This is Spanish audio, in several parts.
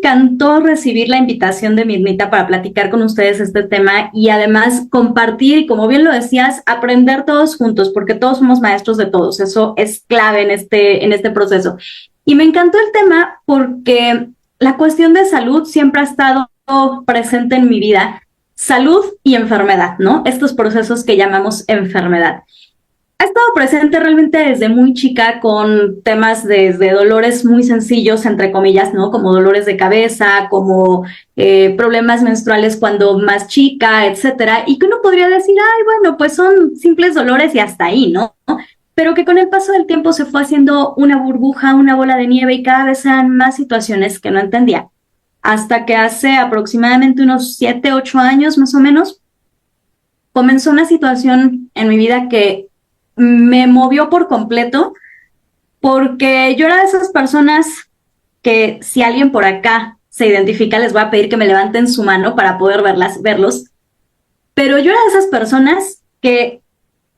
encantó recibir la invitación de Mirnita para platicar con ustedes este tema y además compartir, y como bien lo decías, aprender todos juntos, porque todos somos maestros de todos. Eso es clave en este proceso. Y me encantó el tema porque la cuestión de salud siempre ha estado presente en mi vida. Salud y enfermedad, ¿no? Estos procesos que llamamos enfermedad. Ha estado presente realmente desde muy chica con temas desde dolores muy sencillos, entre comillas, ¿no? Como dolores de cabeza, como problemas menstruales cuando más chica, etcétera. Y que uno podría decir, ay, bueno, pues son simples dolores y hasta ahí, ¿no? Pero que con el paso del tiempo se fue haciendo una burbuja, una bola de nieve y cada vez eran más situaciones que no entendía. Hasta que hace aproximadamente unos 7, 8 años más o menos, comenzó una situación en mi vida que me movió por completo, porque yo era de esas personas que si alguien por acá se identifica, les voy a pedir que me levanten su mano para poder verlos, pero yo era de esas personas que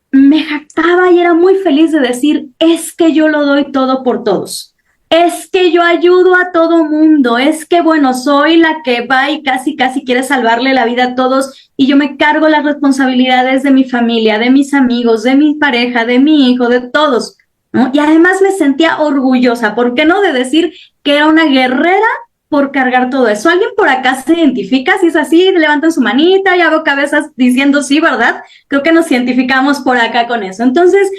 me jactaba y era muy feliz de decir, es que yo lo doy todo por todos, es que yo ayudo a todo mundo, es que bueno, soy la que va y casi quiere salvarle la vida a todos y yo me cargo las responsabilidades de mi familia, de mis amigos, de mi pareja, de mi hijo, de todos, ¿no? Y además me sentía orgullosa, ¿por qué no? De decir que era una guerrera por cargar todo eso. ¿Alguien por acá se identifica? Si es así, levanten su manita, ya veo cabezas diciendo sí, ¿verdad? Creo que nos identificamos por acá con eso. Entonces,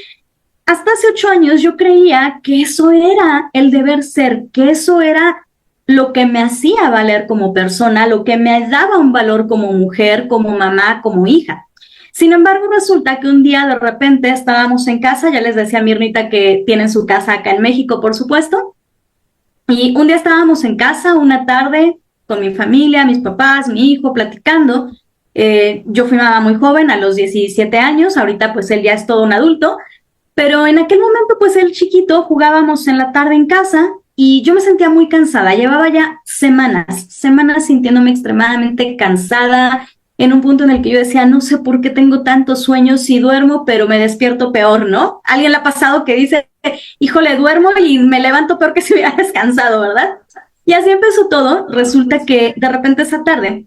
hasta hace 8 años yo creía que eso era el deber ser, que eso era lo que me hacía valer como persona, lo que me daba un valor como mujer, como mamá, como hija. Sin embargo, resulta que un día de repente estábamos en casa, ya les decía a Mirnita que tienen su casa acá en México, por supuesto, y un día estábamos en casa, una tarde, con mi familia, mis papás, mi hijo, platicando. Yo fui mamá muy joven, a los 17 años, ahorita pues él ya es todo un adulto, pero en aquel momento pues él chiquito, jugábamos en la tarde en casa y yo me sentía muy cansada, llevaba ya semanas sintiéndome extremadamente cansada, en un punto en el que yo decía, no sé por qué tengo tantos sueños si duermo, pero me despierto peor, ¿no? ¿Alguien le ha pasado que dice, híjole, duermo y me levanto peor que si hubiera descansado, ¿verdad? Y así empezó todo. Resulta que de repente esa tarde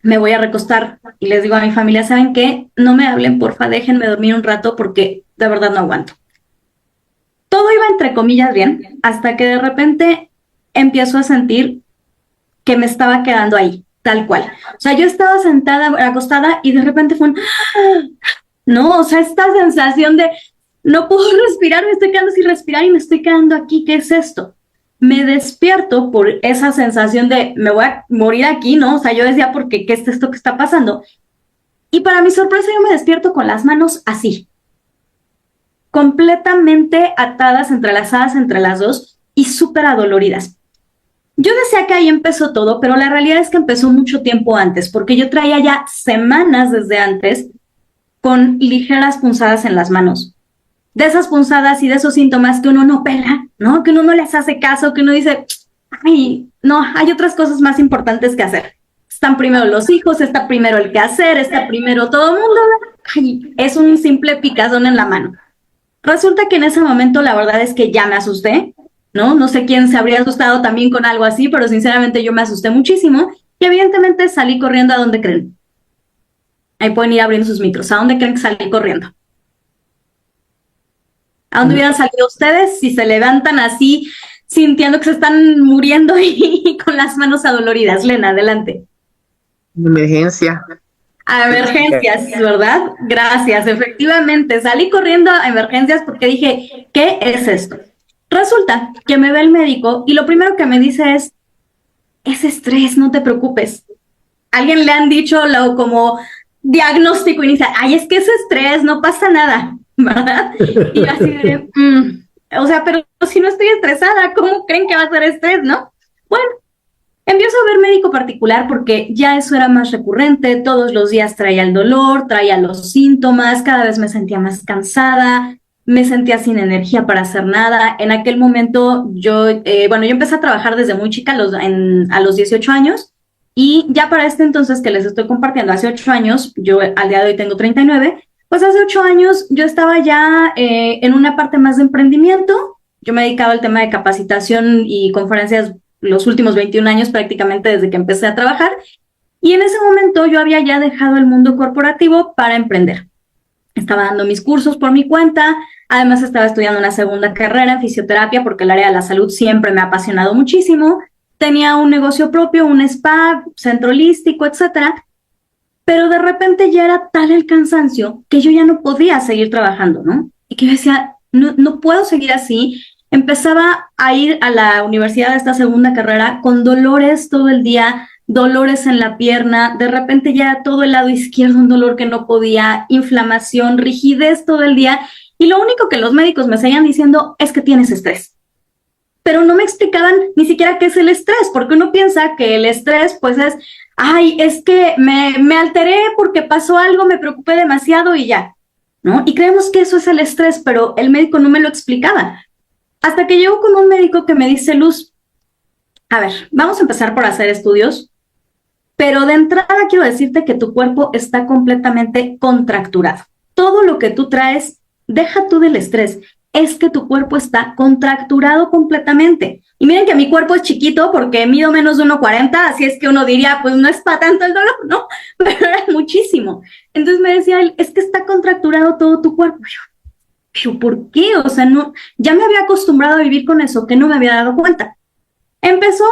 me voy a recostar y les digo a mi familia, ¿saben qué? No me hablen, porfa, déjenme dormir un rato porque de verdad no aguanto. Todo iba entre comillas bien, hasta que de repente empiezo a sentir que me estaba quedando ahí, tal cual. O sea, yo estaba sentada, acostada, y de repente fue un... No, o sea, esta sensación de no puedo respirar, me estoy quedando sin respirar y me estoy quedando aquí, ¿qué es esto? Me despierto por esa sensación de me voy a morir aquí, ¿no? O sea, yo decía, ¿por qué? ¿Qué es esto que está pasando? Y para mi sorpresa yo me despierto con las manos así, completamente atadas, entrelazadas entre las dos y súper adoloridas. Yo decía que ahí empezó todo, pero la realidad es que empezó mucho tiempo antes, porque yo traía ya semanas desde antes con ligeras punzadas en las manos. De esas punzadas y de esos síntomas que uno no pela, ¿no? Que uno no les hace caso, que uno dice, ay, no, hay otras cosas más importantes que hacer. Están primero los hijos, está primero el quehacer, está primero todo el mundo. Ay, es un simple picazón en la mano. Resulta que en ese momento la verdad es que ya me asusté, ¿no? No sé quién se habría asustado también con algo así, pero sinceramente yo me asusté muchísimo y evidentemente salí corriendo. ¿A dónde creen? Ahí pueden ir abriendo sus micros. ¿A dónde creen que salí corriendo? ¿A dónde hubieran salido ustedes si se levantan así, sintiendo que se están muriendo y con las manos adoloridas? Lena, adelante. Emergencia. A emergencias, ¿verdad? Gracias, efectivamente. Salí corriendo a emergencias porque dije, ¿qué es esto? Resulta que me ve el médico y lo primero que me dice es estrés, no te preocupes. Alguien le han dicho como diagnóstico inicial, ay, es que es estrés, no pasa nada, ¿verdad? Y yo así de, o sea, pero si no estoy estresada, ¿cómo creen que va a ser estrés, no? Bueno, empiezo a ver médico particular porque ya eso era más recurrente, todos los días traía el dolor, traía los síntomas, cada vez me sentía más cansada, me sentía sin energía para hacer nada. En aquel momento yo empecé a trabajar desde muy chica, a los 18 años, y ya para este entonces que les estoy compartiendo, hace 8 años, yo al día de hoy tengo 39, pues hace 8 años yo estaba ya en una parte más de emprendimiento. Yo me dedicaba al tema de capacitación y conferencias los últimos 21 años prácticamente desde que empecé a trabajar. Y en ese momento yo había ya dejado el mundo corporativo para emprender. Estaba dando mis cursos por mi cuenta, además estaba estudiando una segunda carrera en fisioterapia porque el área de la salud siempre me ha apasionado muchísimo. Tenía un negocio propio, un spa, centro holístico, etcétera. Pero de repente ya era tal el cansancio que yo ya no podía seguir trabajando, ¿no? Y que yo decía, no puedo seguir así. Empezaba a ir a la universidad de esta segunda carrera con dolores todo el día, dolores en la pierna, de repente ya todo el lado izquierdo un dolor que no podía, inflamación, rigidez todo el día. Y lo único que los médicos me seguían diciendo es que tienes estrés. Pero no me explicaban ni siquiera qué es el estrés, porque uno piensa que el estrés pues es, ay, es que me alteré porque pasó algo, me preocupé demasiado y ya, ¿no? Y creemos que eso es el estrés, pero el médico no me lo explicaba. Hasta que llego con un médico que me dice, Luz, a ver, vamos a empezar por hacer estudios, pero de entrada quiero decirte que tu cuerpo está completamente contracturado. Todo lo que tú traes, deja tú del estrés, es que tu cuerpo está contracturado completamente. Y miren que mi cuerpo es chiquito porque mido menos de 1,40, así es que uno diría, pues no es para tanto el dolor, ¿no? Pero era muchísimo. Entonces me decía él, es que está contracturado todo tu cuerpo. Pero ¿por qué? O sea, no, ya me había acostumbrado a vivir con eso, que no me había dado cuenta. Empezó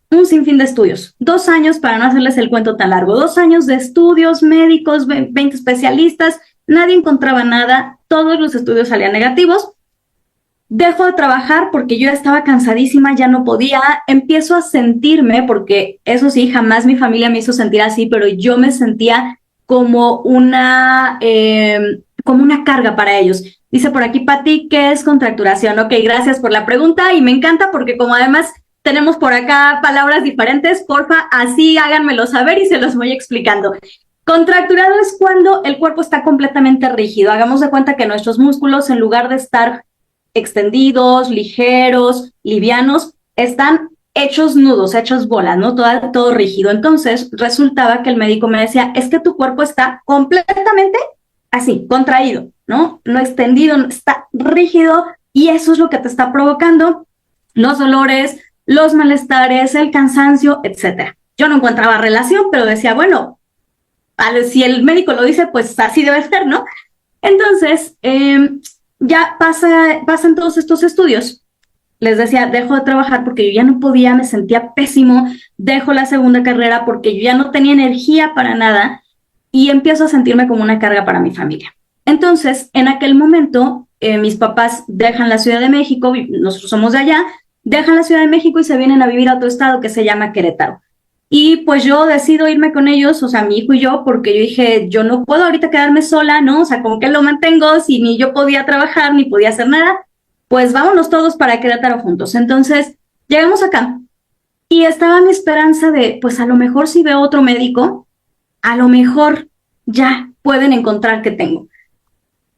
un sinfín de estudios, 2 años, para no hacerles el cuento tan largo, 2 años de estudios médicos, 20 especialistas, nadie encontraba nada, todos los estudios salían negativos. Dejo de trabajar porque yo ya estaba cansadísima, ya no podía, empiezo a sentirme, porque eso sí, jamás mi familia me hizo sentir así, pero yo me sentía como una carga para ellos. Dice por aquí Pati, ¿qué es contracturación? Ok, gracias por la pregunta y me encanta porque como además tenemos por acá palabras diferentes, porfa, así háganmelo saber y se los voy explicando. Contracturado es cuando el cuerpo está completamente rígido. Hagamos de cuenta que nuestros músculos, en lugar de estar extendidos, ligeros, livianos, están hechos nudos, hechos bolas, ¿no? Todo rígido. Entonces, resultaba que el médico me decía, es que tu cuerpo está completamente así, contraído, ¿no? No extendido, está rígido y eso es lo que te está provocando los dolores, los malestares, el cansancio, etcétera. Yo no encontraba relación, pero decía, bueno, si el médico lo dice, pues así debe ser, ¿no? Entonces, ya pasan todos estos estudios. Les decía, dejo de trabajar porque yo ya no podía, me sentía pésimo, dejo la segunda carrera porque yo ya no tenía energía para nada y empiezo a sentirme como una carga para mi familia. Entonces, en aquel momento, mis papás dejan la Ciudad de México, nosotros somos de allá, dejan la Ciudad de México y se vienen a vivir a otro estado que se llama Querétaro. Y pues yo decido irme con ellos, o sea, mi hijo y yo, porque yo dije, yo no puedo ahorita quedarme sola, ¿no? O sea, ¿cómo que lo mantengo si ni yo podía trabajar, ni podía hacer nada? Pues vámonos todos para Querétaro juntos. Entonces, llegamos acá y estaba mi esperanza de, pues a lo mejor si veo otro médico, a lo mejor ya pueden encontrar qué tengo.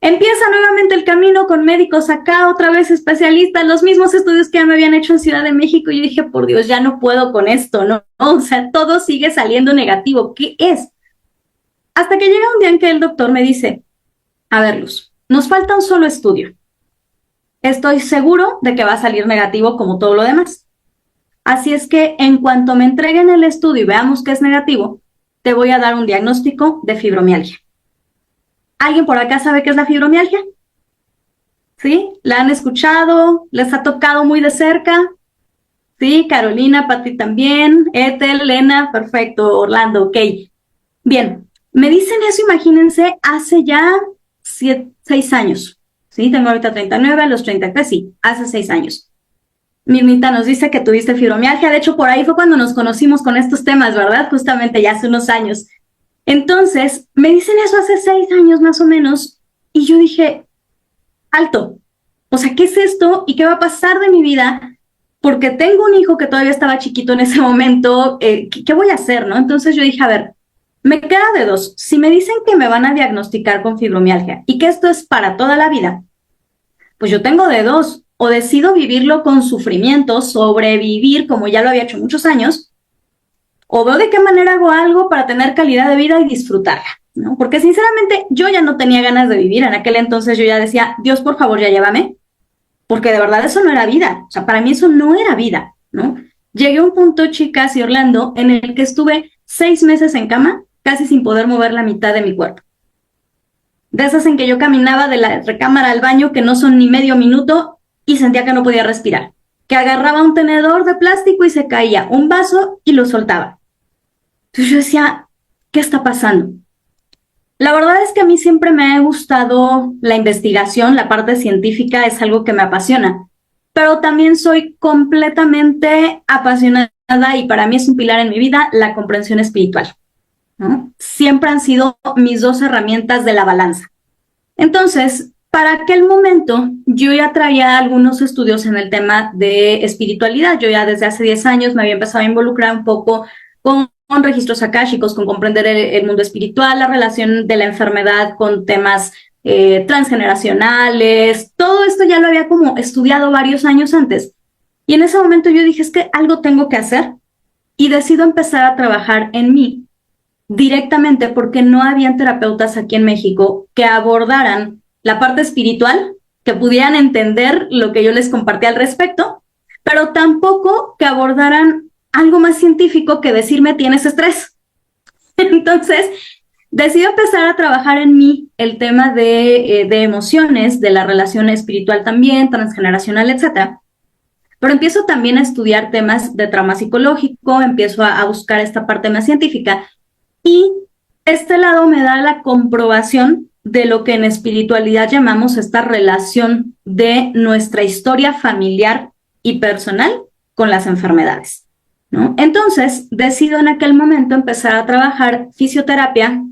Empieza nuevamente el camino con médicos acá, otra vez especialistas, los mismos estudios que ya me habían hecho en Ciudad de México. Y yo dije, por Dios, ya no puedo con esto, ¿no? O sea, todo sigue saliendo negativo. ¿Qué es? Hasta que llega un día en que el doctor me dice, a ver, Luz, nos falta un solo estudio. Estoy seguro de que va a salir negativo como todo lo demás. Así es que en cuanto me entreguen el estudio y veamos que es negativo, te voy a dar un diagnóstico de fibromialgia. ¿Alguien por acá sabe qué es la fibromialgia? ¿Sí? ¿La han escuchado? ¿Les ha tocado muy de cerca? Sí, Carolina, Pati también, Ethel, Lena, perfecto, Orlando, ok. Bien, me dicen eso, imagínense, hace ya 6 años. Sí, tengo ahorita 39, a los 33, sí, hace 6 años. Mirnita nos dice que tuviste fibromialgia, de hecho por ahí fue cuando nos conocimos con estos temas, ¿verdad? Justamente ya hace unos años. Entonces, me dicen eso hace 6 años más o menos, y yo dije, alto, o sea, ¿qué es esto? ¿Y qué va a pasar de mi vida? Porque tengo un hijo que todavía estaba chiquito en ese momento, ¿qué voy a hacer, no? Entonces yo dije, a ver, me queda de dos. Si me dicen que me van a diagnosticar con fibromialgia y que esto es para toda la vida, pues yo tengo de dos. O decido vivirlo con sufrimiento, sobrevivir como ya lo había hecho muchos años, o veo de qué manera hago algo para tener calidad de vida y disfrutarla, ¿no? Porque sinceramente yo ya no tenía ganas de vivir. En aquel entonces yo ya decía, Dios, por favor, ya llévame, porque de verdad eso no era vida. O sea, para mí eso no era vida, ¿no? Llegué a un punto, chicas y Orlando, en el que estuve 6 meses en cama, casi sin poder mover la mitad de mi cuerpo. De esas en que yo caminaba de la recámara al baño, que no son ni medio minuto, y sentía que no podía respirar. Que agarraba un tenedor de plástico y se caía, un vaso y lo soltaba. Entonces yo decía, ¿qué está pasando? La verdad es que a mí siempre me ha gustado la investigación, la parte científica es algo que me apasiona, pero también soy completamente apasionada y para mí es un pilar en mi vida la comprensión espiritual, ¿no? Siempre han sido mis dos herramientas de la balanza. Entonces, para aquel momento, yo ya traía algunos estudios en el tema de espiritualidad. Yo ya desde hace 10 años me había empezado a involucrar un poco con registros akáshicos, con comprender el mundo espiritual, la relación de la enfermedad con temas transgeneracionales. Todo esto ya lo había como estudiado varios años antes. Y en ese momento yo dije, es que algo tengo que hacer y decido empezar a trabajar en mí directamente porque no habían terapeutas aquí en México que abordaran la parte espiritual, que pudieran entender lo que yo les compartí al respecto, pero tampoco que abordaran algo más científico que decirme tienes estrés. Entonces, decidí empezar a trabajar en mí el tema de emociones, de la relación espiritual también, transgeneracional, etcétera. Pero empiezo también a estudiar temas de trauma psicológico, empiezo a buscar esta parte más científica y este lado me da la comprobación de lo que en espiritualidad llamamos esta relación de nuestra historia familiar y personal con las enfermedades, ¿no? Entonces, decido en aquel momento empezar a trabajar fisioterapia,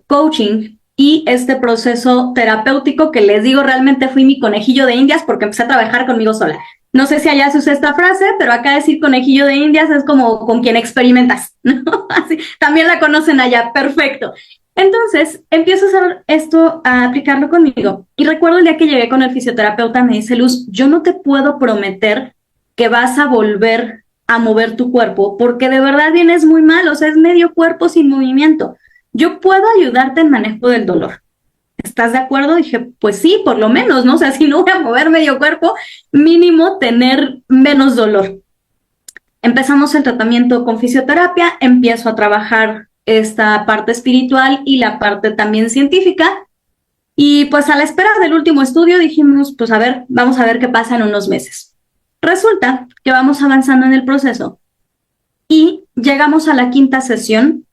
coaching y este proceso terapéutico que les digo realmente fui mi conejillo de indias porque empecé a trabajar conmigo sola. No sé si allá se usa esta frase, pero acá decir conejillo de indias es como con quien experimentas, ¿no? Así, también la conocen allá, perfecto. Entonces, empiezo a hacer esto, a aplicarlo conmigo. Y recuerdo el día que llegué con el fisioterapeuta, me dice, Luz, yo no te puedo prometer que vas a volver a mover tu cuerpo, porque de verdad vienes muy mal, o sea, es medio cuerpo sin movimiento. Yo puedo ayudarte en manejo del dolor. ¿Estás de acuerdo? Dije, pues sí, por lo menos, ¿no? O sea, si no voy a mover medio cuerpo, mínimo tener menos dolor. Empezamos el tratamiento con fisioterapia, empiezo a trabajar esta parte espiritual y la parte también científica. Y pues a la espera del último estudio dijimos, pues a ver, vamos a ver qué pasa en unos meses. Resulta que vamos avanzando en el proceso y llegamos a la 5ª sesión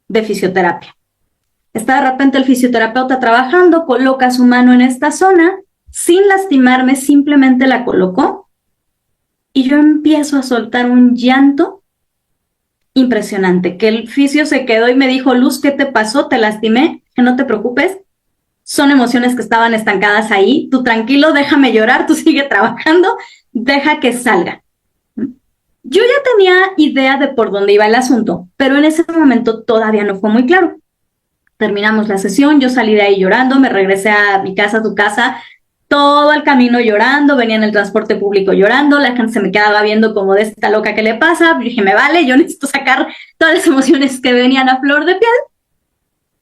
de fisioterapia. Está de repente el fisioterapeuta trabajando, coloca su mano en esta zona, sin lastimarme, simplemente la colocó y yo empiezo a soltar un llanto impresionante, que el fisio se quedó y me dijo, Luz, ¿qué te pasó? ¿Te lastimé? Que no te preocupes, son emociones que estaban estancadas ahí, tú tranquilo, déjame llorar, tú sigue trabajando, deja que salga. Yo ya tenía idea de por dónde iba el asunto, pero en ese momento todavía no fue muy claro. Terminamos la sesión, yo salí de ahí llorando, me regresé a mi casa, a tu casa, todo el camino llorando, venía en el transporte público llorando, la gente se me quedaba viendo como de esta loca que le pasa, dije, me vale, yo necesito sacar todas las emociones que venían a flor de piel.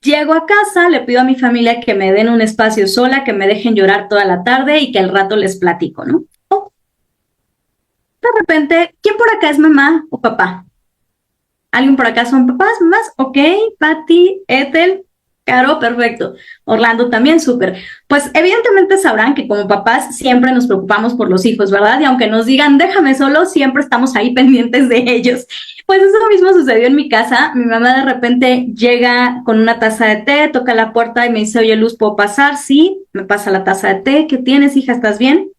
Llego a casa, le pido a mi familia que me den un espacio sola, que me dejen llorar toda la tarde y que al rato les platico, ¿no? De repente, ¿quién por acá es mamá o papá? ¿Alguien por acá son papás, mamás? Ok, Patti, Ethel, Caro, perfecto. Orlando también, súper. Pues evidentemente sabrán que como papás siempre nos preocupamos por los hijos, ¿verdad? Y aunque nos digan, déjame solo, siempre estamos ahí pendientes de ellos. Pues eso mismo sucedió en mi casa. Mi mamá de repente llega con una taza de té, toca la puerta y me dice, oye, Luz, ¿puedo pasar? Sí, me pasa la taza de té. ¿Qué tienes, hija? ¿Estás bien?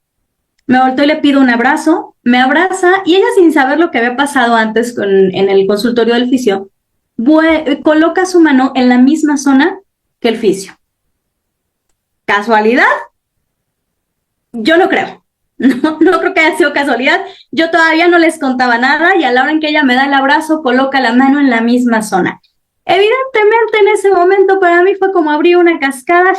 Me volteo y le pido un abrazo, me abraza y ella sin saber lo que había pasado antes en el consultorio del fisio, coloca su mano en la misma zona que el fisio. ¿Casualidad? Yo no creo. No creo que haya sido casualidad. Yo todavía no les contaba nada y a la hora en que ella me da el abrazo, coloca la mano en la misma zona. Evidentemente en ese momento para mí fue como abrir una cascada.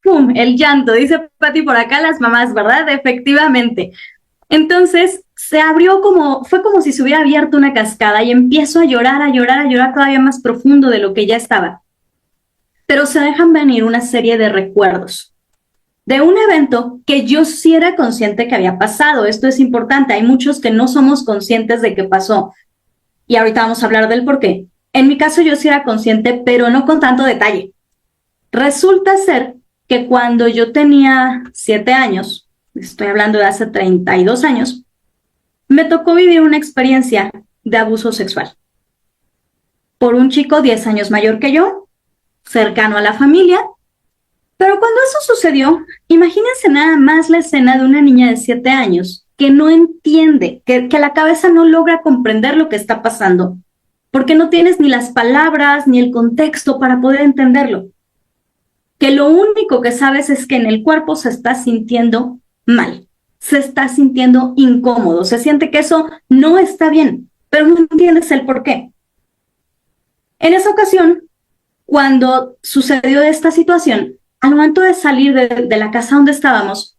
¡Pum! El llanto, dice Patti por acá, las mamás, ¿verdad? Efectivamente. Entonces, fue como si se hubiera abierto una cascada y empiezo a llorar todavía más profundo de lo que ya estaba. Pero se dejan venir una serie de recuerdos. de un evento que yo sí era consciente que había pasado. Esto es importante, hay muchos que no somos conscientes de que pasó. Y ahorita vamos a hablar del por qué. En mi caso yo sí era consciente, pero no con tanto detalle. Resulta ser que cuando yo tenía 7 años, estoy hablando de hace 32 años, me tocó vivir una experiencia de abuso sexual por un chico 10 años mayor que yo, cercano a la familia. Pero cuando eso sucedió, imagínense nada más la escena de una niña de 7 años que no entiende, que la cabeza no logra comprender lo que está pasando, porque no tienes ni las palabras ni el contexto para poder entenderlo. Que lo único que sabes es que en el cuerpo se está sintiendo mal, se está sintiendo incómodo, se siente que eso no está bien, pero no entiendes el por qué. En esa ocasión, cuando sucedió esta situación, al momento de salir de la casa donde estábamos,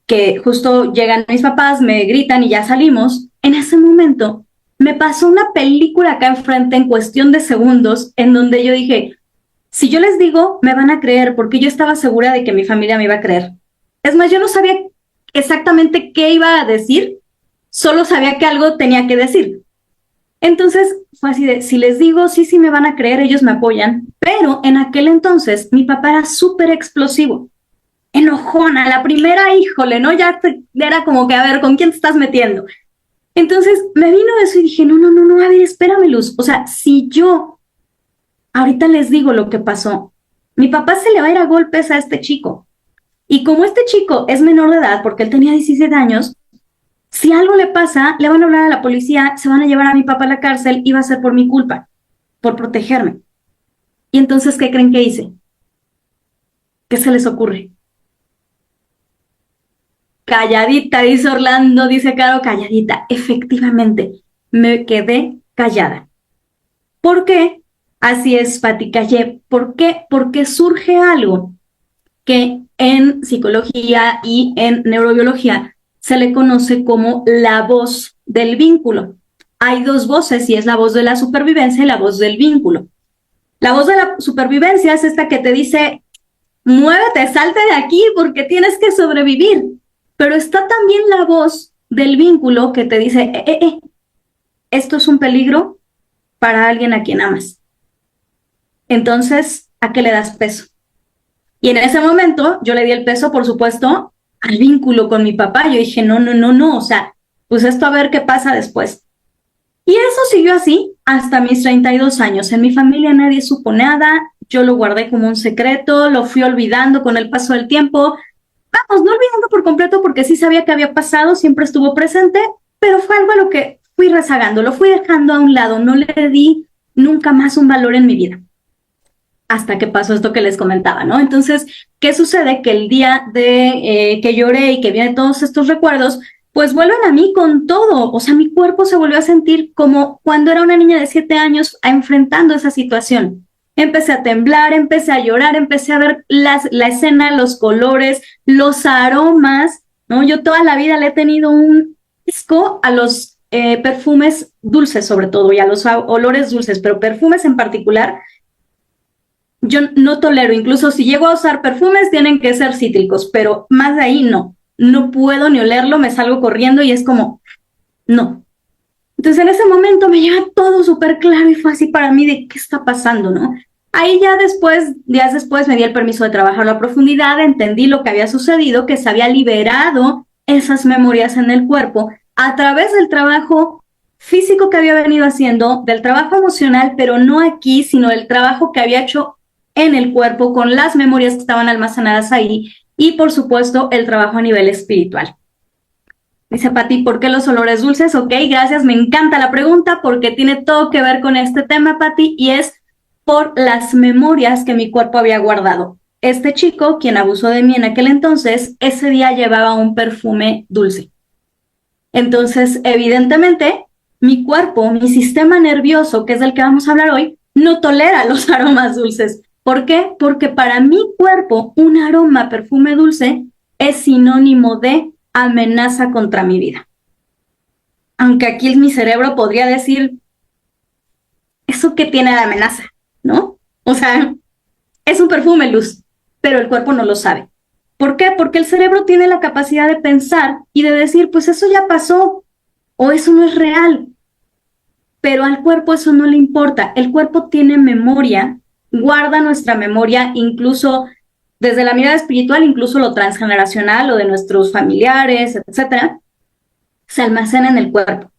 que justo llegan mis papás, me gritan y ya salimos, en ese momento me pasó una película acá enfrente en cuestión de segundos en donde yo dije, si yo les digo, me van a creer, porque yo estaba segura de que mi familia me iba a creer. Es más, yo no sabía exactamente qué iba a decir, solo sabía que algo tenía que decir. Entonces fue así de, si les digo, sí me van a creer, ellos me apoyan, pero en aquel entonces mi papá era súper explosivo, enojona, la primera, híjole, ¿no? Ya era como que, a ver, ¿con quién te estás metiendo? Entonces me vino eso y dije, no, a ver, espérame, Luz, o sea, si yo ahorita les digo lo que pasó, mi papá se le va a ir a golpes a este chico, y como este chico es menor de edad, porque él tenía 17 años, si algo le pasa, le van a hablar a la policía, se van a llevar a mi papá a la cárcel y va a ser por mi culpa, por protegerme. Y entonces, ¿qué creen que hice? ¿Qué se les ocurre? Calladita, dice Orlando, dice Caro, calladita. Efectivamente, me quedé callada. ¿Por qué? Así es, Pati, callé. ¿Por qué? Porque surge algo que en psicología y en neurobiología se le conoce como la voz del vínculo. Hay dos voces y es la voz de la supervivencia y la voz del vínculo. La voz de la supervivencia es esta que te dice, muévete, salte de aquí porque tienes que sobrevivir. Pero está también la voz del vínculo que te dice, esto es un peligro para alguien a quien amas. Entonces, ¿a qué le das peso? Y en ese momento yo le di el peso, por supuesto, al vínculo con mi papá. Yo dije, no, o sea, pues esto a ver qué pasa después. Y eso siguió así hasta mis 32 años. En mi familia nadie supo nada, yo lo guardé como un secreto, lo fui olvidando con el paso del tiempo. Vamos, no olvidando por completo porque sí sabía que había pasado, siempre estuvo presente, pero fue algo a lo que fui rezagando, lo fui dejando a un lado, no le di nunca más un valor en mi vida. Hasta que pasó esto que les comentaba, ¿no? Entonces, ¿qué sucede? Que el día de que lloré y que vienen todos estos recuerdos, pues vuelven a mí con todo. O sea, mi cuerpo se volvió a sentir como cuando era una niña de 7 años enfrentando esa situación. Empecé a temblar, empecé a llorar, empecé a ver la escena, los colores, los aromas, ¿no? Yo toda la vida le he tenido un asco a los perfumes dulces sobre todo y a los olores dulces, pero perfumes en particular yo no tolero, incluso si llego a usar perfumes tienen que ser cítricos, pero más de ahí no puedo ni olerlo, me salgo corriendo y es como, no. Entonces en ese momento me llega todo súper claro y fue así para mí de qué está pasando, ¿no? Ahí ya después, días después me di el permiso de trabajarlo a profundidad, entendí lo que había sucedido, que se había liberado esas memorias en el cuerpo a través del trabajo físico que había venido haciendo, del trabajo emocional, pero no aquí, sino del trabajo que había hecho en el cuerpo con las memorias que estaban almacenadas ahí y por supuesto el trabajo a nivel espiritual. Dice Pati, ¿por qué los olores dulces? Ok, gracias, me encanta la pregunta porque tiene todo que ver con este tema, Pati, y es por las memorias que mi cuerpo había guardado. Este chico, quien abusó de mí en aquel entonces, ese día llevaba un perfume dulce. Entonces, evidentemente, mi cuerpo, mi sistema nervioso, que es del que vamos a hablar hoy, no tolera los aromas dulces. ¿Por qué? Porque para mi cuerpo un aroma perfume dulce es sinónimo de amenaza contra mi vida. Aunque aquí mi cerebro podría decir, ¿eso qué tiene de amenaza? ¿No? O sea, es un perfume, Luz, pero el cuerpo no lo sabe. ¿Por qué? Porque el cerebro tiene la capacidad de pensar y de decir, pues eso ya pasó o eso no es real. Pero al cuerpo eso no le importa. El cuerpo tiene memoria, guarda nuestra memoria, incluso desde la mirada espiritual, incluso lo transgeneracional o de nuestros familiares, etcétera, se almacena en el cuerpo.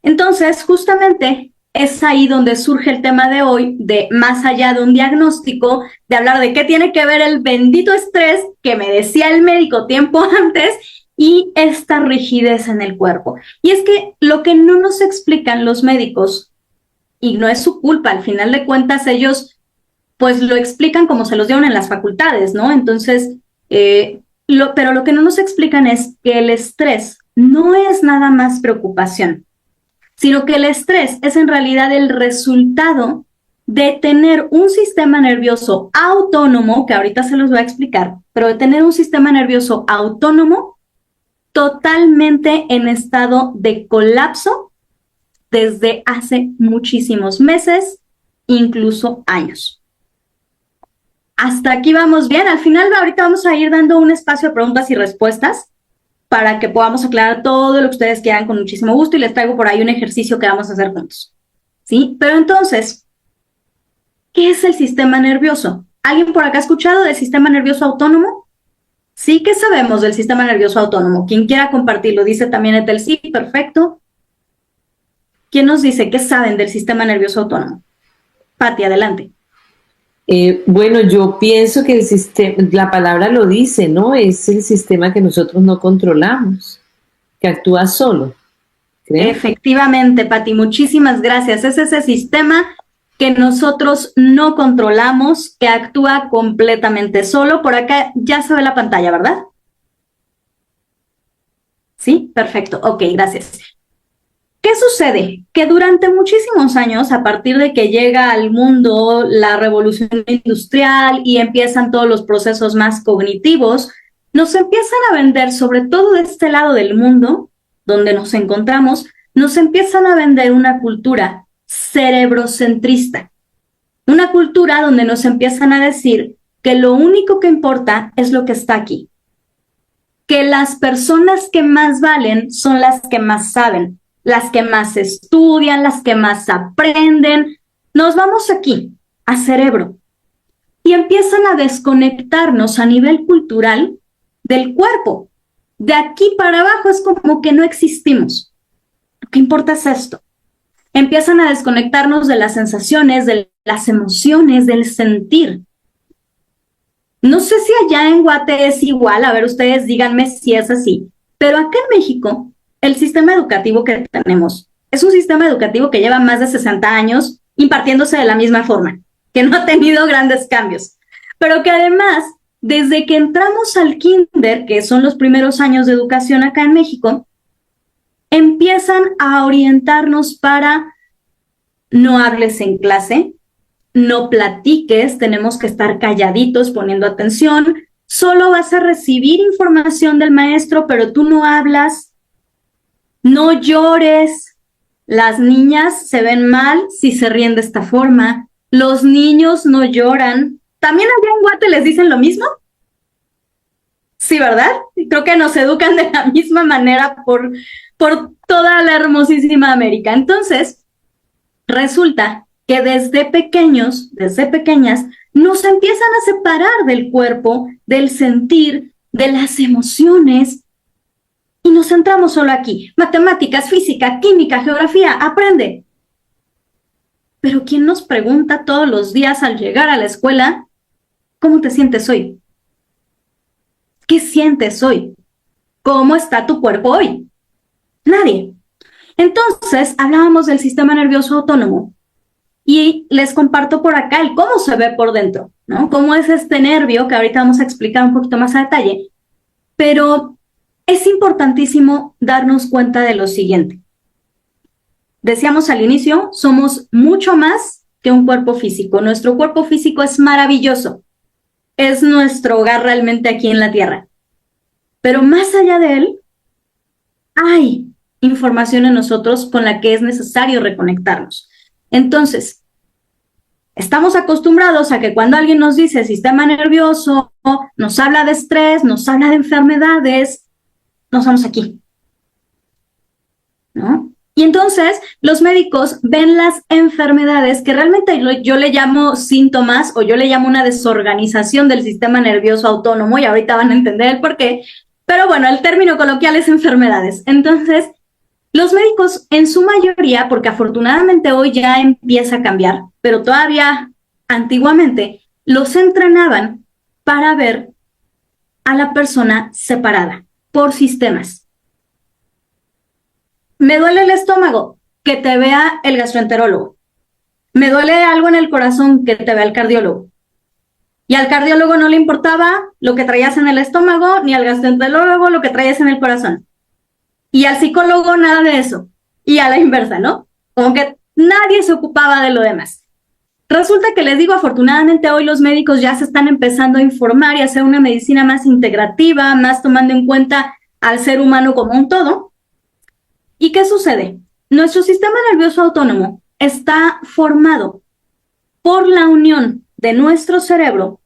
Entonces, justamente es ahí donde surge el tema de hoy, de más allá de un diagnóstico, de hablar de qué tiene que ver el bendito estrés que me decía el médico tiempo antes y esta rigidez en el cuerpo. Y es que lo que no nos explican los médicos, y no es su culpa, al final de cuentas ellos pues lo explican como se los dieron en las facultades, ¿no? Entonces, pero lo que no nos explican es que el estrés no es nada más preocupación, sino que el estrés es en realidad el resultado de tener un sistema nervioso autónomo, que ahorita se los voy a explicar, pero de tener un sistema nervioso autónomo totalmente en estado de colapso desde hace muchísimos meses, incluso años. Hasta aquí vamos bien. Al final, ahorita vamos a ir dando un espacio de preguntas y respuestas para que podamos aclarar todo lo que ustedes quieran con muchísimo gusto y les traigo por ahí un ejercicio que vamos a hacer juntos. ¿Sí? Pero entonces, ¿qué es el sistema nervioso? ¿Alguien por acá ha escuchado del sistema nervioso autónomo? Sí, ¿qué sabemos del sistema nervioso autónomo? Quien quiera compartirlo, dice también Etel, sí, perfecto. ¿Quién nos dice qué saben del sistema nervioso autónomo? Pati, adelante. Bueno, yo pienso que el sistema, la palabra lo dice, ¿no? Es el sistema que nosotros no controlamos, que actúa solo, creo. Efectivamente, Pati, muchísimas gracias. Es ese sistema que nosotros no controlamos, que actúa completamente solo. Por acá ya se ve la pantalla, ¿verdad? Sí, perfecto. Ok, gracias. ¿Qué sucede? Que durante muchísimos años, a partir de que llega al mundo la revolución industrial y empiezan todos los procesos más cognitivos, nos empiezan a vender, sobre todo de este lado del mundo, donde nos encontramos, nos empiezan a vender una cultura cerebrocentrista, una cultura donde nos empiezan a decir que lo único que importa es lo que está aquí, que las personas que más valen son las que más saben, las que más estudian, las que más aprenden. Nos vamos aquí, a cerebro, y empiezan a desconectarnos a nivel cultural del cuerpo. De aquí para abajo es como que no existimos. Lo que importa es esto. Empiezan a desconectarnos de las sensaciones, de las emociones, del sentir. No sé si allá en Guate es igual, a ver, ustedes díganme si es así, pero acá en México el sistema educativo que tenemos es un sistema educativo que lleva más de 60 años impartiéndose de la misma forma, que no ha tenido grandes cambios, pero que además, desde que entramos al kinder, que son los primeros años de educación acá en México, empiezan a orientarnos para no hables en clase, no platiques, tenemos que estar calladitos poniendo atención, solo vas a recibir información del maestro, pero tú no hablas. No llores. Las niñas se ven mal si se ríen de esta forma. Los niños no lloran. ¿También allá en Guate les dicen lo mismo? Sí, ¿verdad? Creo que nos educan de la misma manera por toda la hermosísima América. Entonces, resulta que desde pequeños, desde pequeñas, nos empiezan a separar del cuerpo, del sentir, de las emociones, y nos centramos solo aquí. Matemáticas, física, química, geografía, aprende. Pero ¿quién nos pregunta todos los días al llegar a la escuela, ¿cómo te sientes hoy? ¿Qué sientes hoy? ¿Cómo está tu cuerpo hoy? Nadie. Entonces, hablábamos del sistema nervioso autónomo y les comparto por acá el cómo se ve por dentro, ¿no? Cómo es este nervio, que ahorita vamos a explicar un poquito más a detalle, pero es importantísimo darnos cuenta de lo siguiente. Decíamos al inicio, somos mucho más que un cuerpo físico. Nuestro cuerpo físico es maravilloso. Es nuestro hogar realmente aquí en la Tierra. Pero más allá de él, hay información en nosotros con la que es necesario reconectarnos. Entonces, Estamos acostumbrados a que cuando alguien nos dice sistema nervioso, nos habla de estrés, nos habla de enfermedades, nos vamos aquí, ¿no? Y entonces los médicos ven las enfermedades que realmente yo le llamo síntomas o yo le llamo una desorganización del sistema nervioso autónomo y ahorita van a entender el por qué, pero bueno, el término coloquial es enfermedades. Entonces, los médicos en su mayoría, porque afortunadamente hoy ya empieza a cambiar, pero todavía antiguamente los entrenaban para ver a la persona separada por sistemas. Me duele el estómago, que te vea el gastroenterólogo. Me duele algo en el corazón, que te vea el cardiólogo. Y al cardiólogo no le importaba lo que traías en el estómago, ni al gastroenterólogo lo que traías en el corazón. Y al psicólogo nada de eso. Y a la inversa, ¿no? Como que nadie se ocupaba de lo demás. Resulta que les digo, afortunadamente hoy los médicos ya se están empezando a informar y a hacer una medicina más integrativa, más tomando en cuenta al ser humano como un todo. ¿Y qué sucede? Nuestro sistema nervioso autónomo está formado por la unión de nuestro cerebro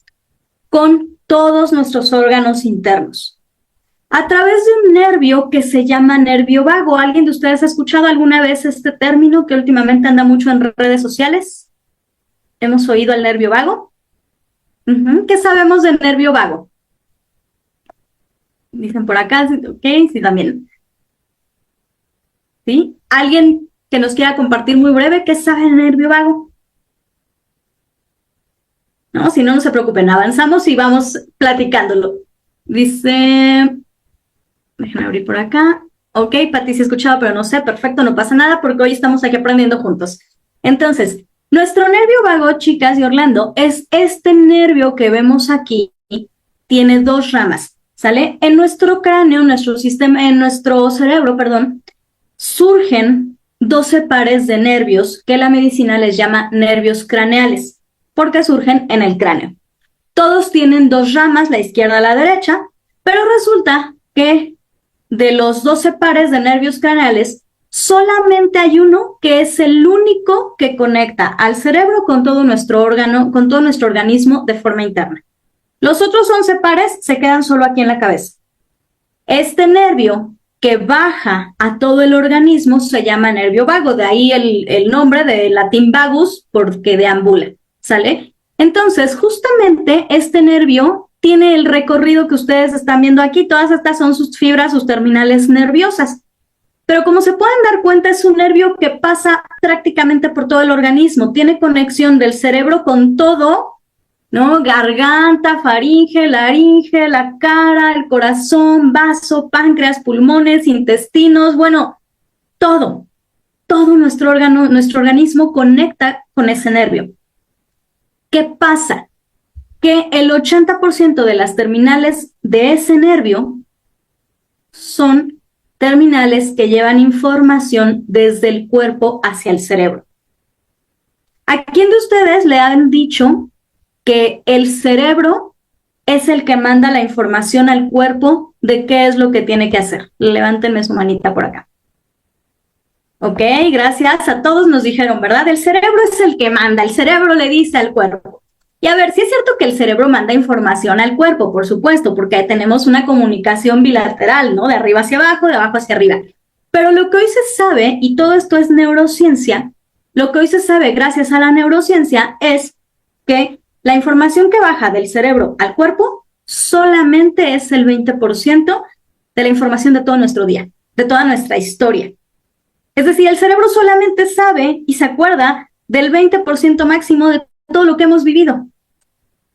con todos nuestros órganos internos, a través de un nervio que se llama nervio vago. ¿Alguien de ustedes ha escuchado alguna vez este término que últimamente anda mucho en redes sociales? ¿Hemos oído el nervio vago? ¿Qué sabemos del nervio vago? Dicen por acá, ok, sí, también. ¿Sí? ¿Alguien que nos quiera compartir muy breve qué sabe del nervio vago? No, si no, no se preocupen, avanzamos y vamos platicándolo. Dice, déjenme abrir por acá. Ok, Pati, sí he escuchado, pero no sé, perfecto, no pasa nada porque hoy estamos aquí aprendiendo juntos. Entonces, nuestro nervio vago, chicas y Orlando, es este nervio que vemos aquí, tiene dos ramas, ¿sale? En nuestro cráneo, en nuestro cerebro, perdón, surgen 12 pares de nervios que la medicina les llama nervios craneales, porque surgen en el cráneo. Todos tienen dos ramas, la izquierda y la derecha, pero resulta que de los 12 pares de nervios craneales, solamente hay uno que es el único que conecta al cerebro con todo nuestro órgano, con todo nuestro organismo de forma interna. Los otros 11 pares se quedan solo aquí en la cabeza. Este nervio que baja a todo el organismo se llama nervio vago, de ahí el nombre de latín vagus, porque deambula, ¿sale? Entonces, justamente este nervio tiene el recorrido que ustedes están viendo aquí. Todas estas son sus fibras, sus terminales nerviosas. Pero como se pueden dar cuenta, es un nervio que pasa prácticamente por todo el organismo. Tiene conexión del cerebro con todo, ¿no? Garganta, faringe, laringe, la cara, el corazón, vaso, páncreas, pulmones, intestinos, bueno, todo nuestro organismo conecta con ese nervio. ¿Qué pasa? Que el 80% de las terminales de ese nervio son terminales que llevan información desde el cuerpo hacia el cerebro. ¿A quién de ustedes le han dicho que el cerebro es el que manda la información al cuerpo de qué es lo que tiene que hacer? Levántenme su manita por acá. Ok, gracias. A todos nos dijeron, ¿verdad? El cerebro es el que manda, el cerebro le dice al cuerpo. Y a ver, sí es cierto que el cerebro manda información al cuerpo, por supuesto, porque tenemos una comunicación bilateral, ¿no? De arriba hacia abajo, de abajo hacia arriba. Pero lo que hoy se sabe, y todo esto es neurociencia, lo que hoy se sabe gracias a la neurociencia es que la información que baja del cerebro al cuerpo solamente es el 20% de la información de todo nuestro día, de toda nuestra historia. Es decir, el cerebro solamente sabe y se acuerda del 20% máximo de todo lo que hemos vivido.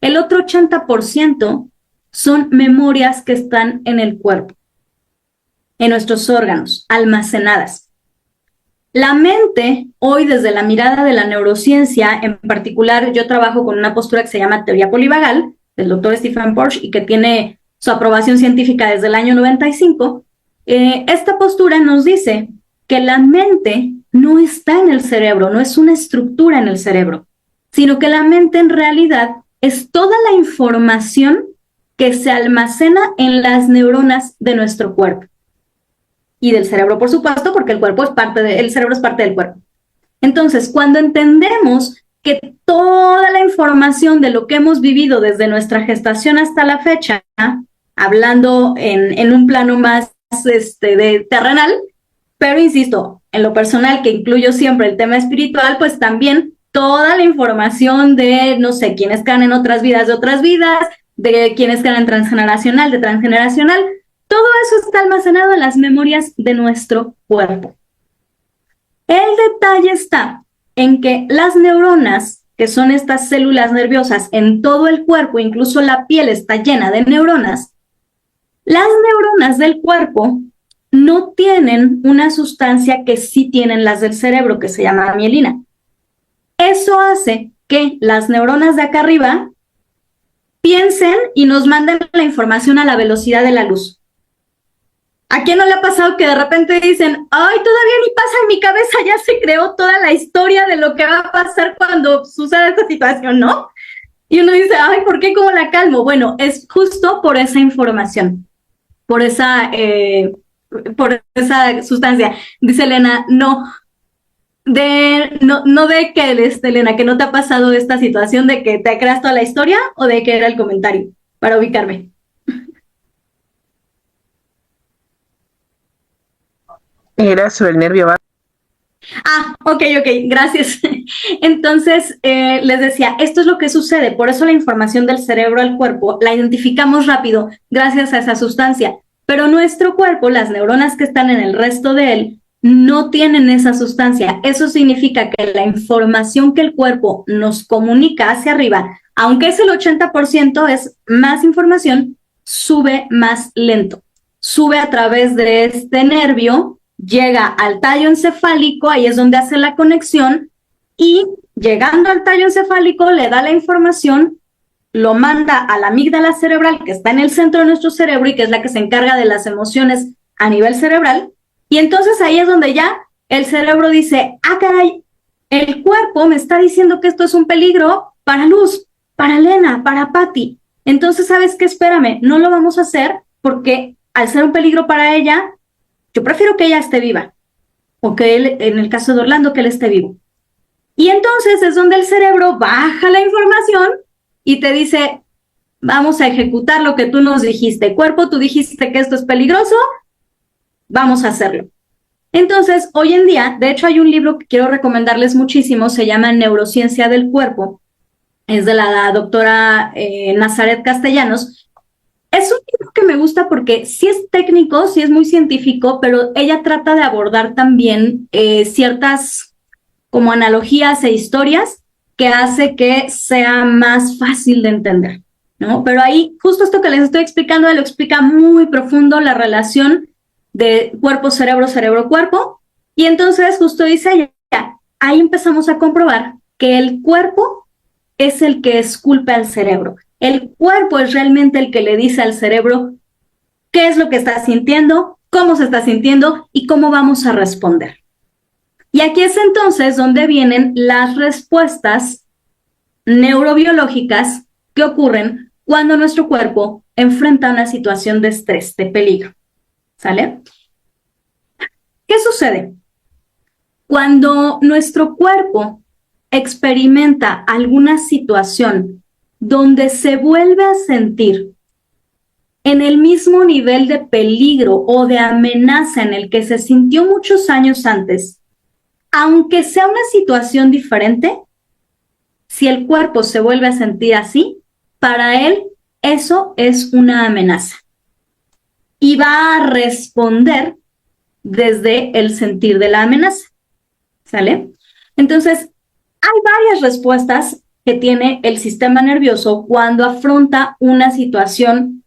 El otro 80% son memorias que están en el cuerpo, en nuestros órganos, almacenadas. La mente, hoy desde la mirada de la neurociencia, en particular yo trabajo con una postura que se llama teoría polivagal, del doctor Stephen Porsche, y que tiene su aprobación científica desde el año 95, esta postura nos dice que la mente no está en el cerebro, no es una estructura en el cerebro, sino que la mente en realidad es toda la información que se almacena en las neuronas de nuestro cuerpo. Y del cerebro, por supuesto, porque el cerebro es parte del cuerpo. Entonces, cuando entendemos que toda la información de lo que hemos vivido desde nuestra gestación hasta la fecha, hablando en un plano más de terrenal, pero insisto, en lo personal, que incluyo siempre el tema espiritual, pues también toda la información de, no sé, quienes creen en otras vidas de otras vidas, de quienes creen en transgeneracional, de transgeneracional, todo eso está almacenado en las memorias de nuestro cuerpo. El detalle está en que las neuronas, que son estas células nerviosas en todo el cuerpo, incluso la piel está llena de neuronas, las neuronas del cuerpo no tienen una sustancia que sí tienen las del cerebro, que se llama mielina. Eso hace que las neuronas de acá arriba piensen y nos manden la información a la velocidad de la luz. ¿A quién no le ha pasado que de repente dicen, ay, todavía ni pasa en mi cabeza, ya se creó toda la historia de lo que va a pasar cuando suceda esta situación, ¿no? Y uno dice, ay, ¿por qué? ¿Cómo la calmo? Bueno, es justo por esa información, por esa sustancia. Dice Elena, no de que, Elena, que no te ha pasado esta situación de que te creas toda la historia o de que era el comentario, para ubicarme. Era sobre el nervio vago. Ok, gracias. Entonces, les decía, esto es lo que sucede, por eso la información del cerebro al cuerpo la identificamos rápido gracias a esa sustancia, pero nuestro cuerpo, las neuronas que están en el resto de él, no tienen esa sustancia. Eso significa que la información que el cuerpo nos comunica hacia arriba, aunque es el 80%, es más información, sube más lento. Sube a través de este nervio, llega al tallo encefálico, ahí es donde hace la conexión, y llegando al tallo encefálico le da la información, lo manda a la amígdala cerebral, que está en el centro de nuestro cerebro y que es la que se encarga de las emociones a nivel cerebral, y entonces ahí es donde ya el cerebro dice, caray, el cuerpo me está diciendo que esto es un peligro para Luz, para Elena, para Patti. Entonces, ¿sabes qué? Espérame, no lo vamos a hacer porque al ser un peligro para ella, yo prefiero que ella esté viva, o que él, en el caso de Orlando, que él esté vivo. Y entonces es donde el cerebro baja la información y te dice, vamos a ejecutar lo que tú nos dijiste. Cuerpo, tú dijiste que esto es peligroso, vamos a hacerlo. Entonces, hoy en día, de hecho hay un libro que quiero recomendarles muchísimo, se llama Neurociencia del Cuerpo, es de la doctora Nazaret Castellanos. Es un libro que me gusta porque sí es técnico, sí es muy científico, pero ella trata de abordar también ciertas como analogías e historias que hace que sea más fácil de entender, ¿no? Pero ahí, justo esto que les estoy explicando, lo explica muy profundo la relación de cuerpo-cerebro, cerebro-cuerpo, y entonces justo dice ella, ahí empezamos a comprobar que el cuerpo es el que esculpe al cerebro. El cuerpo es realmente el que le dice al cerebro qué es lo que está sintiendo, cómo se está sintiendo y cómo vamos a responder. Y aquí es entonces donde vienen las respuestas neurobiológicas que ocurren cuando nuestro cuerpo enfrenta una situación de estrés, de peligro. ¿Sale? ¿Qué sucede? Cuando nuestro cuerpo experimenta alguna situación donde se vuelve a sentir en el mismo nivel de peligro o de amenaza en el que se sintió muchos años antes, aunque sea una situación diferente, si el cuerpo se vuelve a sentir así, para él eso es una amenaza. Y va a responder desde el sentir de la amenaza. ¿Sale? Entonces, hay varias respuestas que tiene el sistema nervioso cuando afronta una situación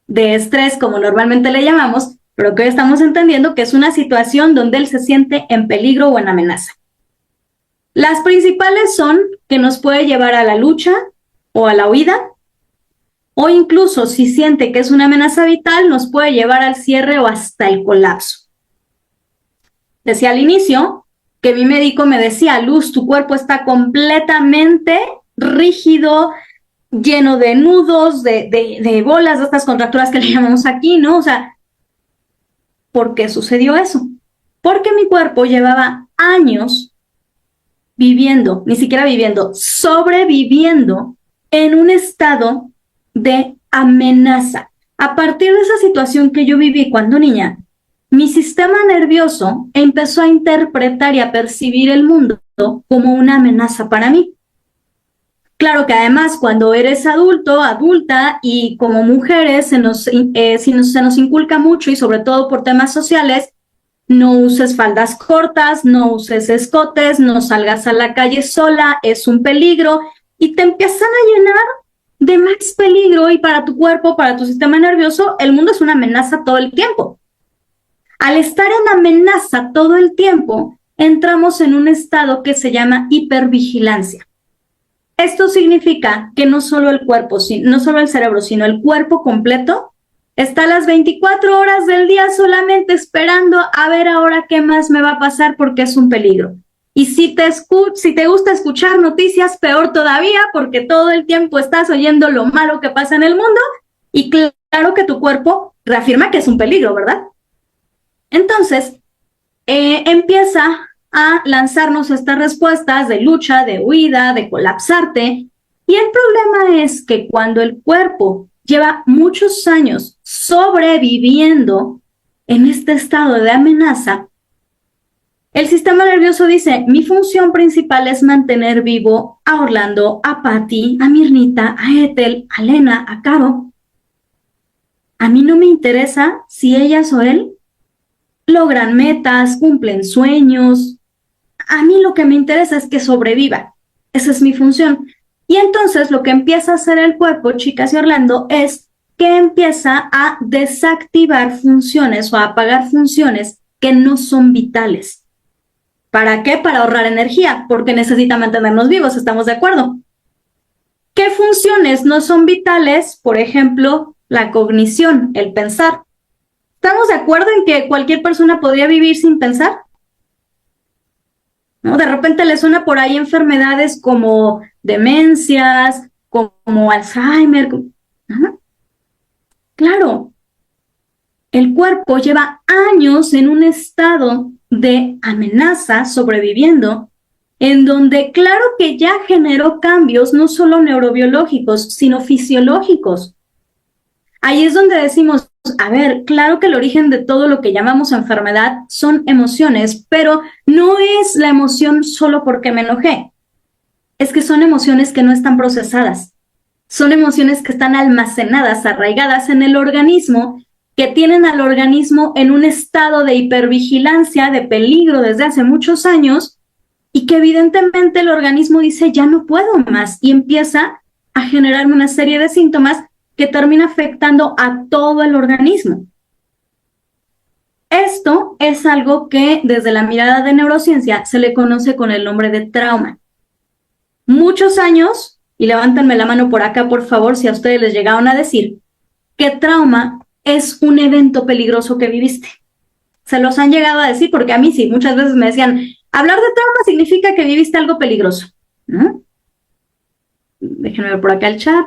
de estrés, como normalmente le llamamos, pero que hoy estamos entendiendo que es una situación donde él se siente en peligro o en amenaza. Las principales son que nos puede llevar a la lucha o a la huida, o incluso si siente que es una amenaza vital, nos puede llevar al cierre o hasta el colapso. Decía al inicio que mi médico me decía, Luz, tu cuerpo está completamente rígido, lleno de nudos, de bolas, de estas contracturas que le llamamos aquí, ¿no? O sea, ¿por qué sucedió eso? Porque mi cuerpo llevaba años viviendo, ni siquiera viviendo, sobreviviendo en un estado de amenaza. A partir de esa situación que yo viví cuando niña, mi sistema nervioso empezó a interpretar y a percibir el mundo como una amenaza para mí. Claro que además cuando eres adulto, adulta y como mujeres se nos inculca mucho y sobre todo por temas sociales, no uses faldas cortas, no uses escotes, no salgas a la calle sola, es un peligro y te empiezan a llenar de más peligro y para tu cuerpo, para tu sistema nervioso, el mundo es una amenaza todo el tiempo. Al estar en amenaza todo el tiempo, entramos en un estado que se llama hipervigilancia. Esto significa que no solo el cuerpo, no solo el cerebro, sino el cuerpo completo está las 24 horas del día solamente esperando a ver ahora qué más me va a pasar porque es un peligro. Y si te gusta escuchar noticias, peor todavía, porque todo el tiempo estás oyendo lo malo que pasa en el mundo y claro que tu cuerpo reafirma que es un peligro, ¿verdad? Entonces, empieza a lanzarnos estas respuestas de lucha, de huida, de colapsarte. Y el problema es que cuando el cuerpo lleva muchos años sobreviviendo en este estado de amenaza, el sistema nervioso dice, mi función principal es mantener vivo a Orlando, a Patty, a Mirnita, a Ethel, a Lena, a Caro. A mí no me interesa si ellas o él logran metas, cumplen sueños. A mí lo que me interesa es que sobreviva. Esa es mi función. Y entonces lo que empieza a hacer el cuerpo, chicas y Orlando, es que empieza a desactivar funciones o a apagar funciones que no son vitales. ¿Para qué? Para ahorrar energía, porque necesita mantenernos vivos, ¿estamos de acuerdo? ¿Qué funciones no son vitales? Por ejemplo, la cognición, el pensar. ¿Estamos de acuerdo en que cualquier persona podría vivir sin pensar? ¿No? De repente le suena por ahí enfermedades como demencias, como Alzheimer. ¿No? Claro, el cuerpo lleva años en un estado de amenaza, sobreviviendo, en donde claro que ya generó cambios no solo neurobiológicos, sino fisiológicos. Ahí es donde decimos, a ver, claro que el origen de todo lo que llamamos enfermedad son emociones, pero no es la emoción solo porque me enojé. Es que son emociones que no están procesadas. Son emociones que están almacenadas, arraigadas en el organismo, que tienen al organismo en un estado de hipervigilancia, de peligro desde hace muchos años, y que evidentemente el organismo dice, ya no puedo más, y empieza a generarme una serie de síntomas que termina afectando a todo el organismo. Esto es algo que desde la mirada de neurociencia se le conoce con el nombre de trauma. Muchos años, y levántenme la mano por acá, por favor, si a ustedes les llegaron a decir que trauma es un evento peligroso que viviste. Se los han llegado a decir, porque a mí sí, muchas veces me decían, hablar de trauma significa que viviste algo peligroso, ¿no? Déjenme ver por acá el chat.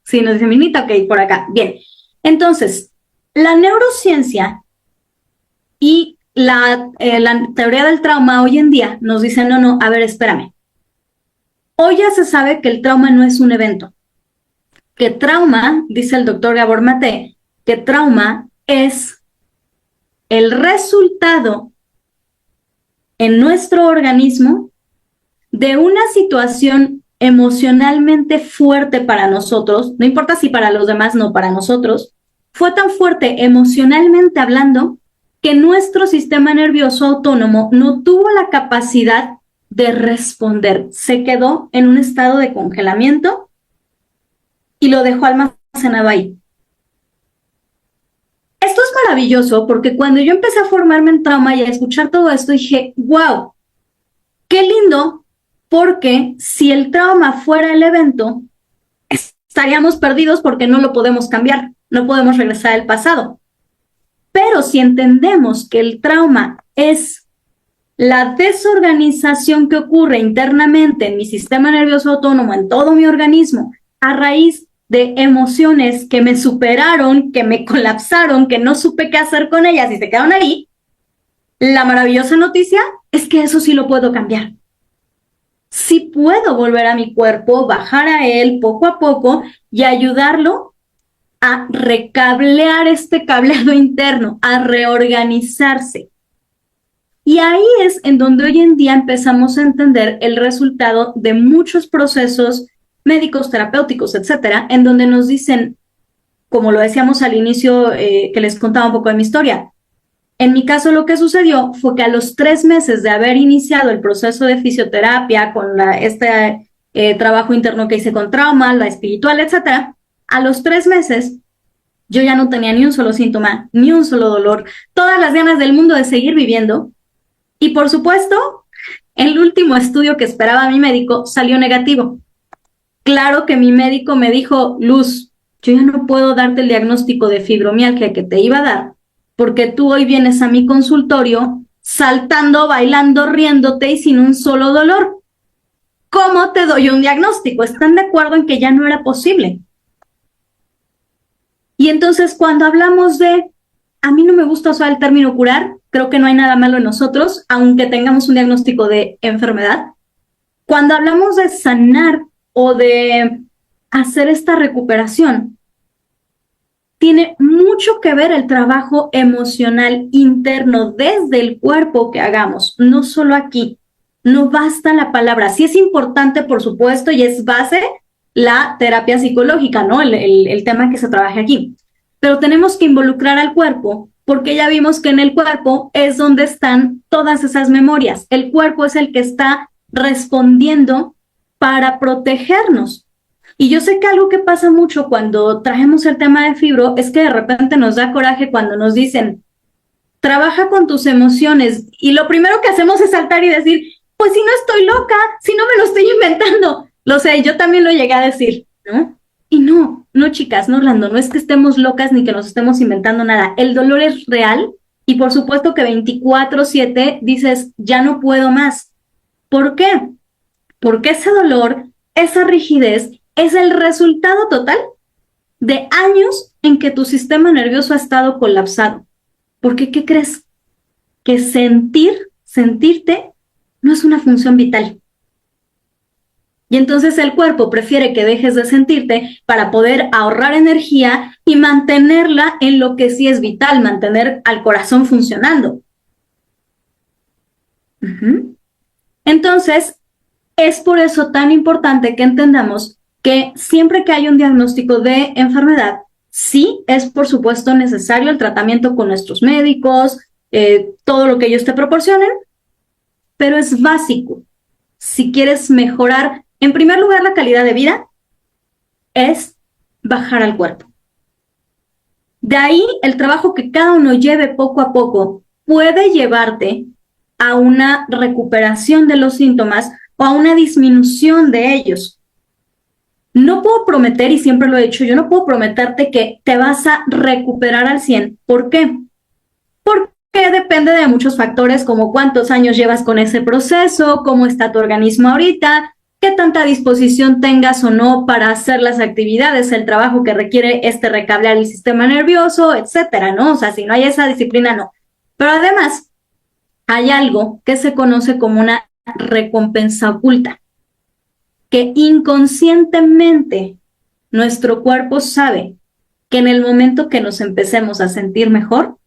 Sí, nos dice Minita, ok, por acá. Bien, entonces, la neurociencia y la teoría del trauma hoy en día nos dicen, no, a ver, espérame. Hoy ya se sabe que el trauma no es un evento. Que trauma, dice el doctor Gabor Maté, que trauma es el resultado en nuestro organismo de una situación emocionalmente fuerte para nosotros, no importa si para los demás, no, para nosotros, fue tan fuerte emocionalmente hablando que nuestro sistema nervioso autónomo no tuvo la capacidad de responder, se quedó en un estado de congelamiento y lo dejó almacenado ahí. Esto es maravilloso porque cuando yo empecé a formarme en trauma y a escuchar todo esto, dije, wow, qué lindo, porque si el trauma fuera el evento, estaríamos perdidos porque no lo podemos cambiar, no podemos regresar al pasado. Pero si entendemos que el trauma es la desorganización que ocurre internamente en mi sistema nervioso autónomo, en todo mi organismo, a raíz de emociones que me superaron, que me colapsaron, que no supe qué hacer con ellas y se quedaron ahí, la maravillosa noticia es que eso sí lo puedo cambiar. Sí puedo volver a mi cuerpo, bajar a él poco a poco y ayudarlo a recablear este cableado interno, a reorganizarse. Y ahí es en donde hoy en día empezamos a entender el resultado de muchos procesos médicos, terapéuticos, etcétera, en donde nos dicen, como lo decíamos al inicio, que les contaba un poco de mi historia. En mi caso, lo que sucedió fue que a los 3 meses de haber iniciado el proceso de fisioterapia con este trabajo interno que hice con trauma, la espiritual, etcétera, a los 3 meses yo ya no tenía ni un solo síntoma, ni un solo dolor, todas las ganas del mundo de seguir viviendo. Y por supuesto, el último estudio que esperaba mi médico salió negativo. Claro que mi médico me dijo, Luz, yo ya no puedo darte el diagnóstico de fibromialgia que te iba a dar, porque tú hoy vienes a mi consultorio saltando, bailando, riéndote y sin un solo dolor. ¿Cómo te doy un diagnóstico? ¿Están de acuerdo en que ya no era posible? Y entonces cuando hablamos de, a mí no me gusta usar el término curar, creo que no hay nada malo en nosotros, aunque tengamos un diagnóstico de enfermedad. Cuando hablamos de sanar o de hacer esta recuperación, tiene mucho que ver el trabajo emocional interno desde el cuerpo que hagamos, no solo aquí. No basta la palabra. Sí es importante, por supuesto, y es base la terapia psicológica, ¿no? El tema que se trabaja aquí. Pero tenemos que involucrar al cuerpo porque ya vimos que en el cuerpo es donde están todas esas memorias. El cuerpo es el que está respondiendo para protegernos. Y yo sé que algo que pasa mucho cuando traemos el tema de fibro es que de repente nos da coraje cuando nos dicen, trabaja con tus emociones. Y lo primero que hacemos es saltar y decir, pues si no estoy loca, si no me lo estoy inventando. Lo sé, yo también lo llegué a decir, ¿no? Y no, chicas, no, Orlando, no es que estemos locas ni que nos estemos inventando nada. El dolor es real y por supuesto que 24/7 dices, ya no puedo más. ¿Por qué? Porque ese dolor, esa rigidez, es el resultado total de años en que tu sistema nervioso ha estado colapsado. Porque, ¿qué crees? Que sentirte, no es una función vital. Y entonces el cuerpo prefiere que dejes de sentirte para poder ahorrar energía y mantenerla en lo que sí es vital, mantener al corazón funcionando. Entonces, es por eso tan importante que entendamos que siempre que hay un diagnóstico de enfermedad, sí es por supuesto necesario el tratamiento con nuestros médicos, todo lo que ellos te proporcionen, pero es básico. Si quieres mejorar, en primer lugar, la calidad de vida, es bajar al cuerpo. De ahí, el trabajo que cada uno lleve poco a poco puede llevarte a una recuperación de los síntomas o a una disminución de ellos. No puedo prometer, y siempre lo he dicho, yo no puedo prometerte que te vas a recuperar al 100. ¿Por qué? Porque depende de muchos factores como cuántos años llevas con ese proceso, cómo está tu organismo ahorita, qué tanta disposición tengas o no para hacer las actividades, el trabajo que requiere recablear el sistema nervioso, etcétera, ¿no? O sea, si no hay esa disciplina, no. Pero además, hay algo que se conoce como una recompensa oculta, que inconscientemente nuestro cuerpo sabe que en el momento que nos empecemos a sentir mejor,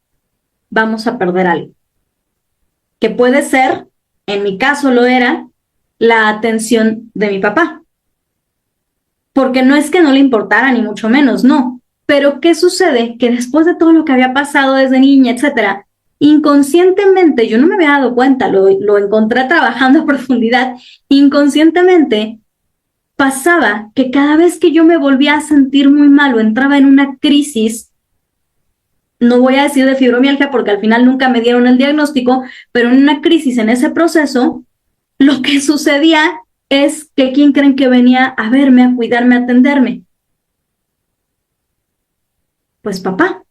vamos a perder algo. Que puede ser, en mi caso lo era, la atención de mi papá. Porque no es que no le importara, ni mucho menos, no. Pero ¿qué sucede? Que después de todo lo que había pasado desde niña, etcétera, inconscientemente, yo no me había dado cuenta, lo encontré trabajando a profundidad, inconscientemente pasaba que cada vez que yo me volvía a sentir muy mal o entraba en una crisis, no voy a decir de fibromialgia porque al final nunca me dieron el diagnóstico, pero en una crisis en ese proceso, lo que sucedía es que ¿quién creen que venía a verme, a cuidarme, a atenderme? Pues papá.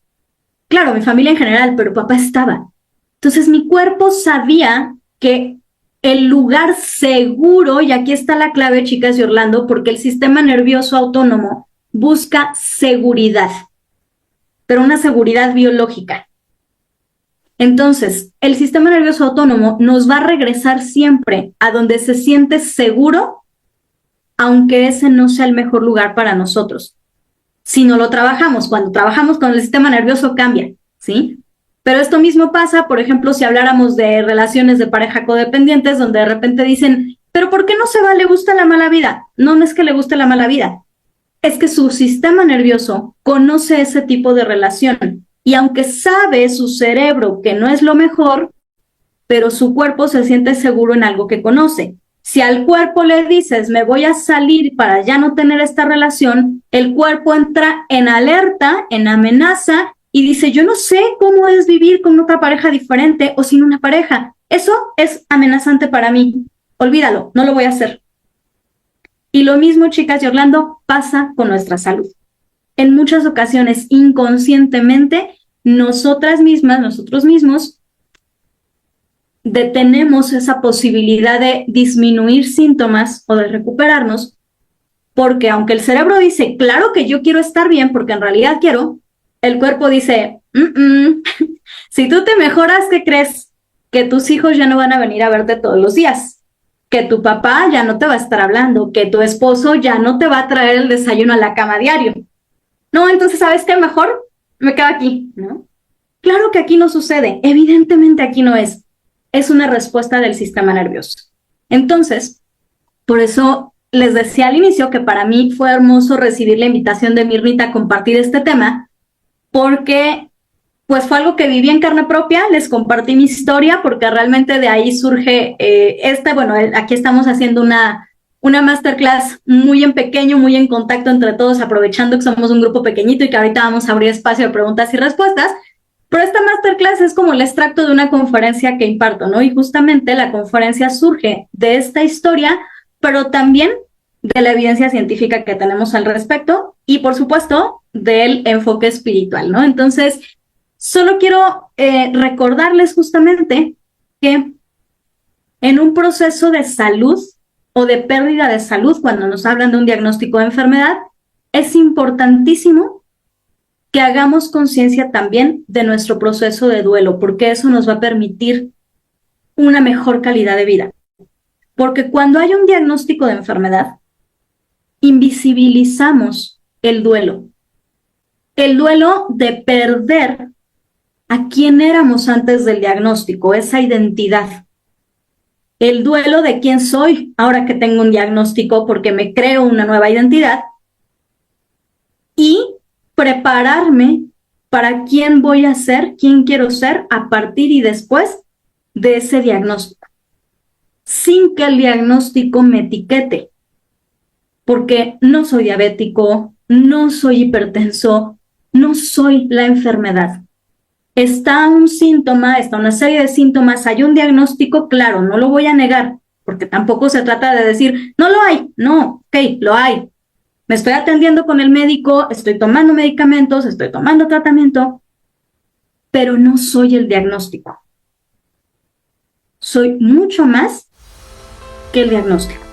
Claro, mi familia en general, pero papá estaba. Entonces mi cuerpo sabía que el lugar seguro, y aquí está la clave, chicas y Orlando, porque el sistema nervioso autónomo busca seguridad, pero una seguridad biológica. Entonces, el sistema nervioso autónomo nos va a regresar siempre a donde se siente seguro, aunque ese no sea el mejor lugar para nosotros. Si no lo trabajamos, cuando trabajamos con el sistema nervioso cambia, ¿sí? Pero esto mismo pasa, por ejemplo, si habláramos de relaciones de pareja codependientes, donde de repente dicen, pero ¿por qué no se va? ¿Le gusta la mala vida? No, no es que le guste la mala vida, es que su sistema nervioso conoce ese tipo de relación y aunque sabe su cerebro que no es lo mejor, pero su cuerpo se siente seguro en algo que conoce. Si al cuerpo le dices, me voy a salir para ya no tener esta relación, el cuerpo entra en alerta, en amenaza y dice, yo no sé cómo es vivir con otra pareja diferente o sin una pareja. Eso es amenazante para mí. Olvídalo, no lo voy a hacer. Y lo mismo, chicas y Orlando, pasa con nuestra salud. En muchas ocasiones, inconscientemente, nosotras mismas, nosotros mismos, detenemos esa posibilidad de disminuir síntomas o de recuperarnos, porque aunque el cerebro dice, claro que yo quiero estar bien, porque en realidad quiero, el cuerpo dice, si tú te mejoras, ¿qué crees? Que tus hijos ya no van a venir a verte todos los días, que tu papá ya no te va a estar hablando, que tu esposo ya no te va a traer el desayuno a la cama diario. No, entonces, ¿sabes qué? Mejor me quedo aquí, ¿no? Claro que aquí no sucede, evidentemente aquí no es. Es una respuesta del sistema nervioso. Entonces, por eso les decía al inicio que para mí fue hermoso recibir la invitación de Mirnita a compartir este tema, porque pues fue algo que viví en carne propia, les compartí mi historia, porque realmente de ahí surge aquí estamos haciendo una masterclass muy en pequeño, muy en contacto entre todos, aprovechando que somos un grupo pequeñito y que ahorita vamos a abrir espacio de preguntas y respuestas. Pero esta masterclass es como el extracto de una conferencia que imparto, ¿no? Y justamente la conferencia surge de esta historia, pero también de la evidencia científica que tenemos al respecto y, por supuesto, del enfoque espiritual, ¿no? Entonces, solo quiero recordarles justamente que en un proceso de salud o de pérdida de salud, cuando nos hablan de un diagnóstico de enfermedad, es importantísimo que hagamos conciencia también de nuestro proceso de duelo, porque eso nos va a permitir una mejor calidad de vida. Porque cuando hay un diagnóstico de enfermedad, invisibilizamos el duelo. El duelo de perder a quién éramos antes del diagnóstico, esa identidad. El duelo de quién soy ahora que tengo un diagnóstico porque me creo una nueva identidad. Y prepararme para quién voy a ser, quién quiero ser a partir y después de ese diagnóstico, sin que el diagnóstico me etiquete, porque no soy diabético, no soy hipertenso, no soy la enfermedad. Está un síntoma, está una serie de síntomas, hay un diagnóstico, claro, no lo voy a negar, porque tampoco se trata de decir, no lo hay, no, ok, lo hay. Me estoy atendiendo con el médico, estoy tomando medicamentos, estoy tomando tratamiento, pero no soy el diagnóstico. Soy mucho más que el diagnóstico.